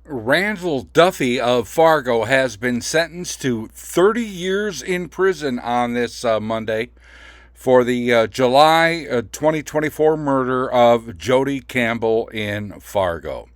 Randall Duffy of Fargo has been sentenced to 30 years in prison on this Monday for the July 2024 murder of Jody Campbell in Fargo.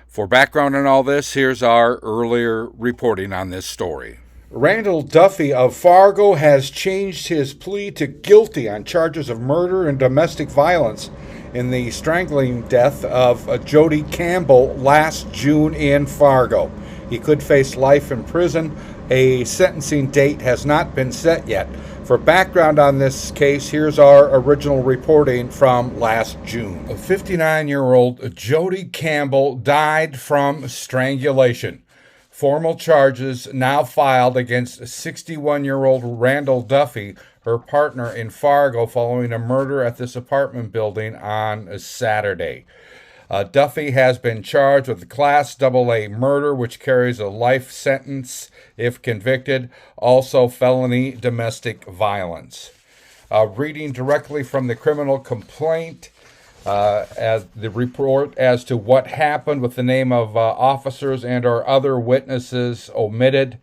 For background on all this, here's our earlier reporting on this story. Randall Duffy of Fargo has changed his plea to guilty on charges of murder and domestic violence in the strangling death of Jody Campbell last June in Fargo. He could face life in prison. A sentencing date has not been set yet. For background on this case, here's our original reporting from last June. A 59-year-old Jody Campbell died from strangulation. Formal charges now filed against 61-year-old Randall Duffy, her partner in Fargo, following a murder at this apartment building on Saturday. Duffy has been charged with Class AA murder, which carries a life sentence if convicted, also felony domestic violence. Reading directly from the criminal complaint, as the report as to what happened with the name of officers and or other witnesses omitted.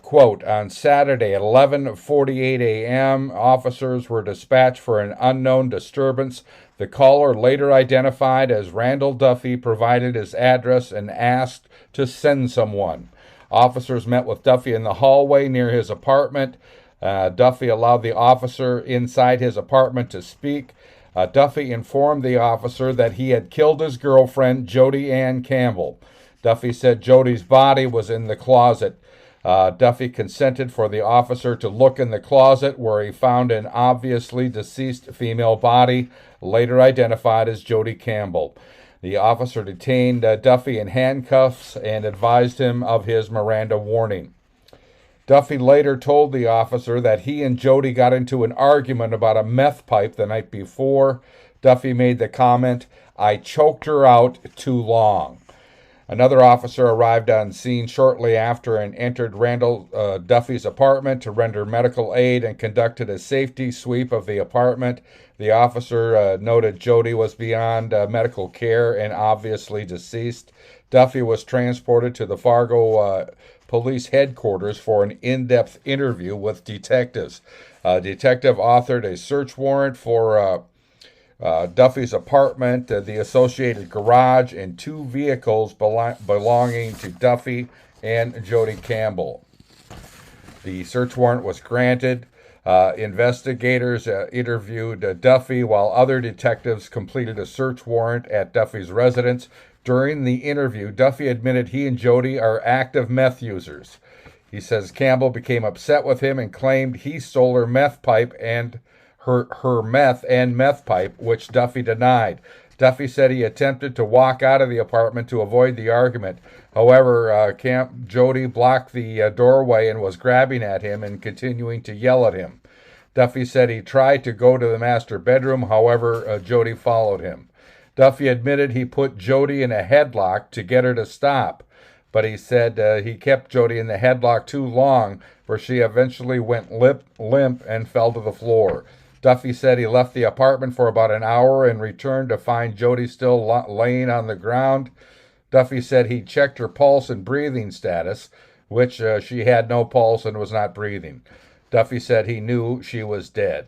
Quote, on Saturday at 11:48 a.m., officers were dispatched for an unknown disturbance. The caller, later identified as Randall Duffy, provided his address and asked to send someone. Officers met with Duffy in the hallway near his apartment. Duffy allowed the officer inside his apartment to speak. Duffy informed the officer that he had killed his girlfriend, Jody Ann Campbell. Duffy said Jody's body was in the closet. Duffy consented for the officer to look in the closet, where he found an obviously deceased female body, later identified as Jody Campbell. The officer detained Duffy in handcuffs and advised him of his Miranda warning. Duffy later told the officer that he and Jody got into an argument about a meth pipe the night before. Duffy made the comment, "I choked her out too long." Another officer arrived on scene shortly after and entered Randall Duffy's apartment to render medical aid and conducted a safety sweep of the apartment. The officer noted Jody was beyond medical care and obviously deceased. Duffy was transported to the Fargo police headquarters for an in-depth interview with detectives. Detective authored a search warrant for Duffy's apartment, the associated garage, and two vehicles belonging to Duffy and Jody Campbell. The search warrant was granted. Investigators interviewed Duffy while other detectives completed a search warrant at Duffy's residence. During the interview, Duffy admitted he and Jody are active meth users. He says Campbell became upset with him and claimed he stole her meth pipe and her meth pipe, which Duffy denied. Duffy said he attempted to walk out of the apartment to avoid the argument. However, Jody blocked the doorway and was grabbing at him and continuing to yell at him. Duffy said he tried to go to the master bedroom. However, Jody followed him. Duffy admitted he put Jody in a headlock to get her to stop, but he said he kept Jody in the headlock too long, where she eventually went limp and fell to the floor. Duffy said he left the apartment for about an hour and returned to find Jody still laying on the ground. Duffy said he checked her pulse and breathing status, which she had no pulse and was not breathing. Duffy said he knew she was dead.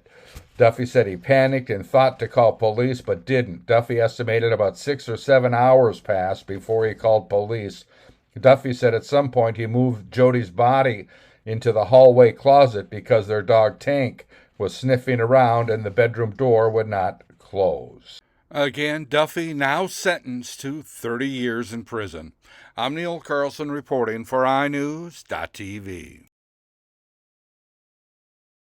Duffy said he panicked and thought to call police, but didn't. Duffy estimated about 6 or 7 hours passed before he called police. Duffy said at some point he moved Jody's body into the hallway closet because their dog Tank was sniffing around and the bedroom door would not close. Again, Duffy now sentenced to 30 years in prison. I'm Neil Carlson reporting for iNewZ.TV.